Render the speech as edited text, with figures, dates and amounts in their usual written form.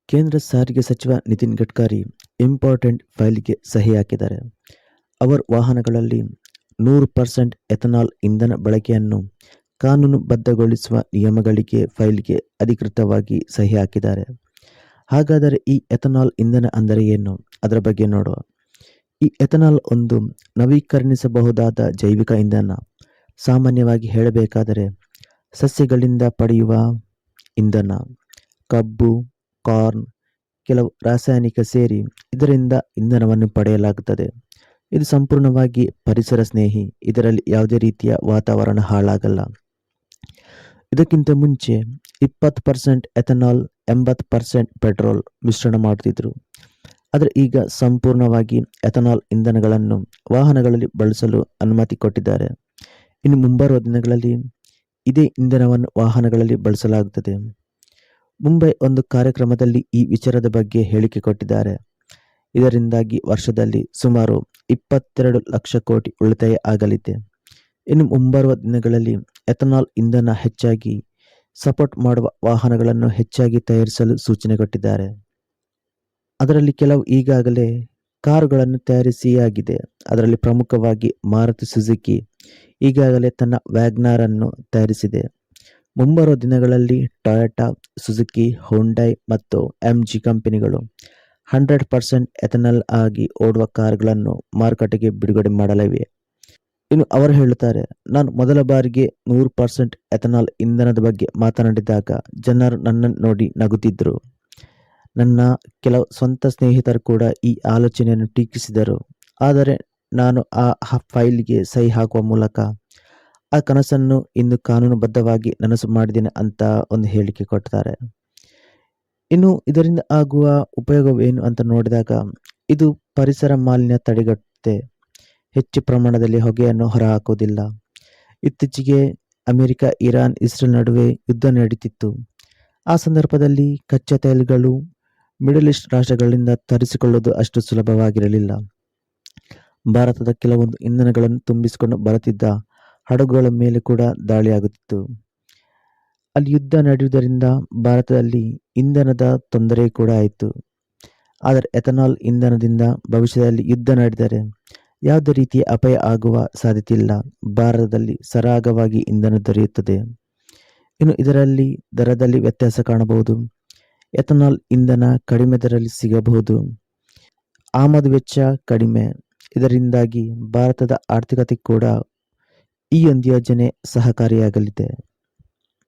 ಕೇಂದ್ರ ಸಾರಿಗೆ ಸಚಿವ ನಿತಿನ್ ಗಡ್ಕರಿ ಇಂಪಾರ್ಟೆಂಟ್ ಫೈಲ್ಗೆ ಸಹಿ ಹಾಕಿದ್ದಾರೆ. ಅವರ ವಾಹನಗಳಲ್ಲಿ 100% ಎಥನಾಲ್ ಇಂಧನ ಬಳಕೆಯನ್ನು ಕಾನೂನುಬದ್ಧಗೊಳಿಸುವ ನಿಯಮಗಳಿಗೆ ಫೈಲ್ಗೆ ಅಧಿಕೃತವಾಗಿ ಸಹಿ ಹಾಕಿದ್ದಾರೆ. ಹಾಗಾದರೆ ಈ ಎಥನಾಲ್ ಇಂಧನ ಅಂದರೆ ಏನು? ಅದರ ಬಗ್ಗೆ ನೋಡುವ. ಈ ಎಥನಾಲ್ ಒಂದು ನವೀಕರಿಸಬಹುದಾದ ಜೈವಿಕ ಇಂಧನ. ಸಾಮಾನ್ಯವಾಗಿ ಹೇಳಬೇಕಾದರೆ ಸಸ್ಯಗಳಿಂದ ಪಡೆಯುವ ಇಂಧನ. ಕಬ್ಬು, ಕಾರ್ನ್, ಕೆಲವು ರಾಸಾಯನಿಕ ಸೇರಿ ಇದರಿಂದ ಇಂಧನವನ್ನು ಪಡೆಯಲಾಗುತ್ತದೆ. ಇದು ಸಂಪೂರ್ಣವಾಗಿ ಪರಿಸರ ಸ್ನೇಹಿ. ಇದರಲ್ಲಿ ಯಾವುದೇ ರೀತಿಯ ವಾತಾವರಣ ಹಾಳಾಗಲ್ಲ. ಇದಕ್ಕಿಂತ ಮುಂಚೆ 20% ಎಥನಾಲ್, 80% ಪೆಟ್ರೋಲ್ ಮಿಶ್ರಣ ಮಾಡುತ್ತಿದ್ದರು. ಆದರೆ ಈಗ ಸಂಪೂರ್ಣವಾಗಿ ಎಥನಾಲ್ ಇಂಧನಗಳನ್ನು ವಾಹನಗಳಲ್ಲಿ ಬಳಸಲು ಅನುಮತಿ ಕೊಟ್ಟಿದ್ದಾರೆ. ಇನ್ನು ಮುಂಬರುವ ದಿನಗಳಲ್ಲಿ ಇದೇ ಇಂಧನವನ್ನು ವಾಹನಗಳಲ್ಲಿ ಬಳಸಲಾಗುತ್ತದೆ. ಮುಂಬೈ ಒಂದು ಕಾರ್ಯಕ್ರಮದಲ್ಲಿ ಈ ವಿಚಾರದ ಬಗ್ಗೆ ಹೇಳಿಕೆ ಕೊಟ್ಟಿದ್ದಾರೆ. ಇದರಿಂದಾಗಿ ವರ್ಷದಲ್ಲಿ ಸುಮಾರು 22 ಲಕ್ಷ ಕೋಟಿ ಉಳಿತಾಯ ಆಗಲಿದೆ. ಇನ್ನು ಮುಂಬರುವ ದಿನಗಳಲ್ಲಿ ಎಥನಾಲ್ ಇಂಧನ ಹೆಚ್ಚಾಗಿ ಸಪೋರ್ಟ್ ಮಾಡುವ ವಾಹನಗಳನ್ನು ಹೆಚ್ಚಾಗಿ ತಯಾರಿಸಲು ಸೂಚನೆ ಕೊಟ್ಟಿದ್ದಾರೆ. ಅದರಲ್ಲಿ ಕೆಲವು ಈಗಾಗಲೇ ಕಾರುಗಳನ್ನು ತಯಾರಿಸಿಯಾಗಿದೆ. ಅದರಲ್ಲಿ ಪ್ರಮುಖವಾಗಿ ಮಾರುತಿ ಸುಜುಕಿ ಈಗಾಗಲೇ ತನ್ನ ವ್ಯಾಗ್ನಾರ್ ಅನ್ನು ತಯಾರಿಸಿದೆ. ಮುಂಬರುವ ದಿನಗಳಲ್ಲಿ ಟೊಯೋಟಾ, ಸುಜುಕಿ, ಹುಂಡೈ ಮತ್ತು MG ಕಂಪನಿಗಳು 100% ಎಥನಾಲ್ ಆಗಿ ಓಡುವ ಕಾರುಗಳನ್ನು ಮಾರುಕಟ್ಟೆಗೆ ಬಿಡುಗಡೆ ಮಾಡಲಿವೆ. ಇನ್ನು ಅವರು ಹೇಳುತ್ತಾರೆ, ನಾನು ಮೊದಲ ಬಾರಿಗೆ 100% ಎಥನಾಲ್ ಇಂಧನದ ಬಗ್ಗೆ ಮಾತನಾಡಿದಾಗ ಜನರು ನನ್ನನ್ನು ನೋಡಿ ನಗುತ್ತಿದ್ದರು. ನನ್ನ ಕೆಲವು ಸ್ವಂತ ಸ್ನೇಹಿತರು ಕೂಡ ಈ ಆಲೋಚನೆಯನ್ನು ಟೀಕಿಸಿದರು. ಆದರೆ ನಾನು ಆ ಫೈಲ್ಗೆ ಸಹಿ ಹಾಕುವ ಮೂಲಕ ಆ ಕನಸನ್ನು ಇಂದು ಕಾನೂನುಬದ್ಧವಾಗಿ ನನಸು ಮಾಡಿದ್ದೇನೆ ಅಂತ ಒಂದು ಹೇಳಿಕೆ ಕೊಡ್ತಾರೆ. ಇನ್ನು ಇದರಿಂದ ಆಗುವ ಉಪಯೋಗವೇನು ಅಂತ ನೋಡಿದಾಗ ಇದು ಪರಿಸರ ಮಾಲಿನ್ಯ ತಡೆಗಟ್ಟುತ್ತೆ. ಹೆಚ್ಚು ಪ್ರಮಾಣದಲ್ಲಿ ಹೊಗೆಯನ್ನು ಹೊರಹಾಕುವುದಿಲ್ಲ. ಇತ್ತೀಚೆಗೆ ಅಮೆರಿಕ, ಇರಾನ್, ಇಸ್ರೇಲ್ ನಡುವೆ ಯುದ್ಧ ನಡೀತಿತ್ತು. ಆ ಸಂದರ್ಭದಲ್ಲಿ ಕಚ್ಚಾ ತೈಲಗಳು ಮಿಡಲ್ ಈಸ್ಟ್ ರಾಷ್ಟ್ರಗಳಿಂದ ತರಿಸಿಕೊಳ್ಳುವುದು ಅಷ್ಟು ಸುಲಭವಾಗಿರಲಿಲ್ಲ. ಭಾರತದ ಕೆಲವೊಂದು ಇಂಧನಗಳನ್ನು ತುಂಬಿಸಿಕೊಂಡು ಬರುತ್ತಿದ್ದ ಹಡಗುಗಳ ಮೇಲೆ ಕೂಡ ದಾಳಿಯಾಗುತ್ತಿತ್ತು. ಅಲ್ಲಿ ಯುದ್ಧ ನಡೆಯುವುದರಿಂದ ಭಾರತದಲ್ಲಿ ಇಂಧನದ ತೊಂದರೆ ಕೂಡ ಆಯಿತು. ಆದರೆ ಎಥನಾಲ್ ಇಂಧನದಿಂದ ಭವಿಷ್ಯದಲ್ಲಿ ಯುದ್ಧ ನಡೆದರೆ ಯಾವುದೇ ರೀತಿಯ ಅಪಾಯ ಆಗುವ ಸಾಧ್ಯತೆ ಇಲ್ಲ. ಭಾರತದಲ್ಲಿ ಸರಾಗವಾಗಿ ಇಂಧನ ದೊರೆಯುತ್ತದೆ. ಇನ್ನು ಇದರಲ್ಲಿ ದರದಲ್ಲಿ ವ್ಯತ್ಯಾಸ ಕಾಣಬಹುದು. ಎಥನಾಲ್ ಇಂಧನ ಕಡಿಮೆ ದರದಲ್ಲಿ ಸಿಗಬಹುದು. ಆಮದು ವೆಚ್ಚ ಕಡಿಮೆ. ಇದರಿಂದಾಗಿ ಭಾರತದ ಆರ್ಥಿಕತೆ ಕೂಡ ಈ ಒಂದು ಯೋಜನೆ ಸಹಕಾರಿಯಾಗಲಿದೆ.